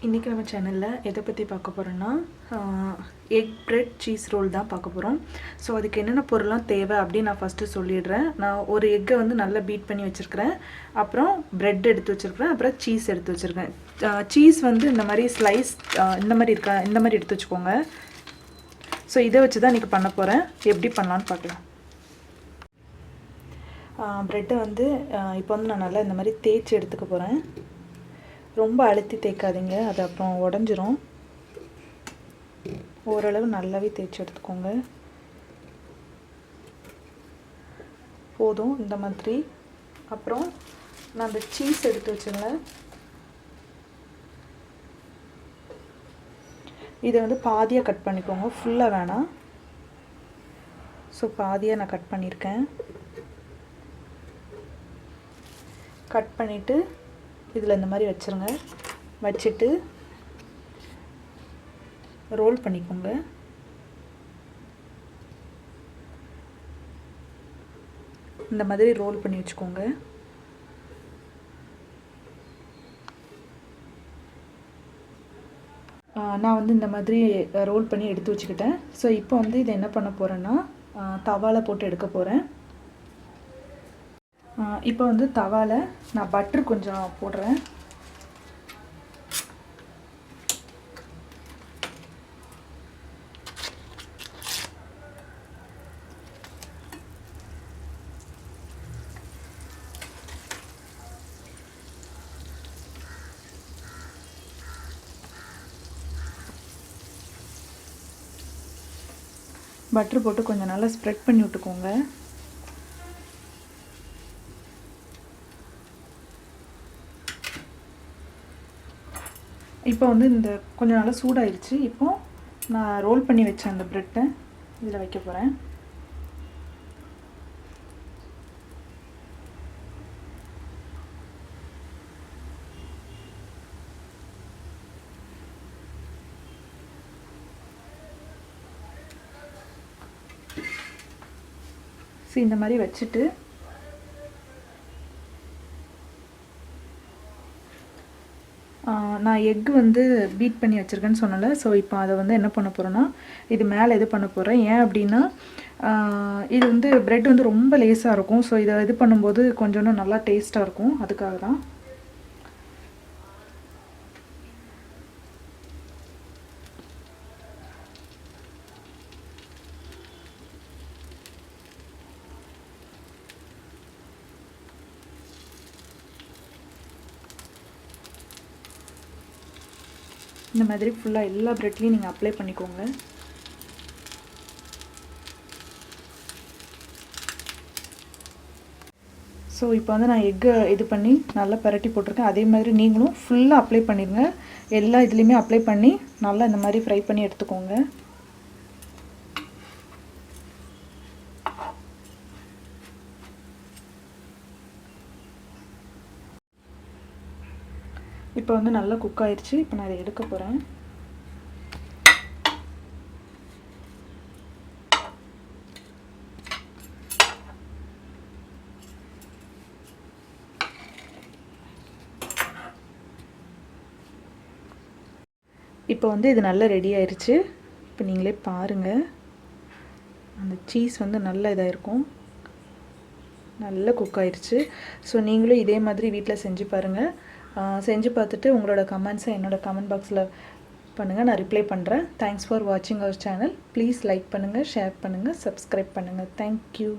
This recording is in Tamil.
இன்றைக்கி நம்ம சேனலில் எதை பற்றி பார்க்க போகிறோன்னா எக் பிரெட் சீஸ் ரோல் தான் பார்க்க போகிறோம். ஸோ அதுக்கு என்னென்ன பொருள்லாம் தேவை அப்படின்னு நான் ஃபஸ்ட்டு சொல்லிடுறேன். நான் ஒரு எக்கை வந்து நல்லா பீட் பண்ணி வச்சுருக்கிறேன். அப்புறம் பிரெட் எடுத்து வச்சுருக்கிறேன். அப்புறம் சீஸ் எடுத்து வச்சுருக்கேன். சீஸ் வந்து இந்த மாதிரி ஸ்லைஸ் இந்த மாதிரி எடுத்து வச்சுக்கோங்க. ஸோ இதை வச்சு தான் இன்றைக்கி பண்ண போகிறேன். எப்படி பண்ணலான்னு பார்க்கலாம். ப்ரெட்டை வந்து இப்போ வந்து நான் நல்லா இந்த மாதிரி தேய்ச்சி எடுத்துக்க போகிறேன். ரொம்ப அழுத்தி தேய்க்காதீங்க, அது அப்புறம் உடஞ்சிரும். ஓரளவு நல்லாவே தேய்ச்சி எடுத்துக்கோங்க. போதும் இந்த மாதிரி. அப்புறம் நான் அந்த சீஸ் எடுத்து வச்சுருந்தேன். இதை வந்து பாதியாக கட் பண்ணிக்கோங்க, ஃபுல்லாக வேணாம். ஸோ பாதியாக நான் கட் பண்ணியிருக்கேன். கட் பண்ணிவிட்டு இதில் இந்த மாதிரி வச்சுருங்க. வச்சுட்டு ரோல் பண்ணிக்கோங்க. இந்த மாதிரி ரோல் பண்ணி வச்சுக்கோங்க. நான் வந்து இந்த மாதிரி ரோல் பண்ணி எடுத்து வச்சுக்கிட்டேன். ஸோ இப்போ வந்து இதை என்ன பண்ண போகிறேன்னா தவாவில் போட்டு எடுக்க போகிறேன். இப்போ வந்து தவாவில் நான் பட்டர் கொஞ்சம் போடுறேன். பட்டர் போட்டு கொஞ்சம் நல்லா ஸ்ப்ரெட் பண்ணி விட்டுக்கோங்க. இப்போ வந்து இந்த கொஞ்சம் நல்லா சூடாயிடுச்சு. இப்போது நான் ரோல் பண்ணி வச்சேன் அந்த ப்ரெட்டை இதில் வைக்க போகிறேன். இந்த மாதிரி வச்சுட்டு நான் எக் வந்து பீட் பண்ணி வச்சுருக்கேன்னு சொன்னல. ஸோ இப்போ அதை வந்து என்ன பண்ண போகிறேன்னா இது மேலே இது பண்ண போகிறேன். ஏன் அப்படின்னா இது வந்து ப்ரெட் வந்து ரொம்ப லேஸாக இருக்கும். ஸோ இதை இது பண்ணும்போது கொஞ்சம் நல்லா டேஸ்ட்டாக இருக்கும். அதுக்காக தான். இந்த மாதிரி ஃபுல்லாக எல்லா ப்ரெட்லேயும் நீங்கள் அப்ளை பண்ணிக்கோங்க. ஸோ இப்போ வந்து நான் எக்கை இது பண்ணி நல்லா பரட்டி போட்டிருக்கேன். அதே மாதிரி நீங்களும் ஃபுல்லாக அப்ளை பண்ணிடுங்க. எல்லா இதுலேயுமே அப்ளை பண்ணி நல்லா இந்த மாதிரி ஃப்ரை பண்ணி எடுத்துக்கோங்க. இப்போ வந்து நல்லா குக் ஆயிடுச்சு. இப்போ நான் இதை எடுக்க போகிறேன். இப்போ வந்து இது நல்லா ரெடி ஆயிடுச்சு. இப்போ நீங்களே பாருங்கள், அந்த சீஸ் வந்து நல்ல இதாக இருக்கும், நல்லா குக் ஆயிடுச்சு. ஸோ நீங்களும் இதே மாதிரி வீட்டில் செஞ்சு பாருங்கள். செஞ்சு பார்த்துட்டு உங்களோட கமெண்ட்ஸை என்னோடய கமெண்ட் பாக்ஸில் பண்ணுங்கள், நான் ரிப்ளை பண்ணுறேன். தேங்க்ஸ் ஃபார் வாட்சிங் அவர் சேனல். ப்ளீஸ் லைக் பண்ணுங்கள், ஷேர் பண்ணுங்கள், சப்ஸ்கிரைப் பண்ணுங்கள். தேங்க்யூ.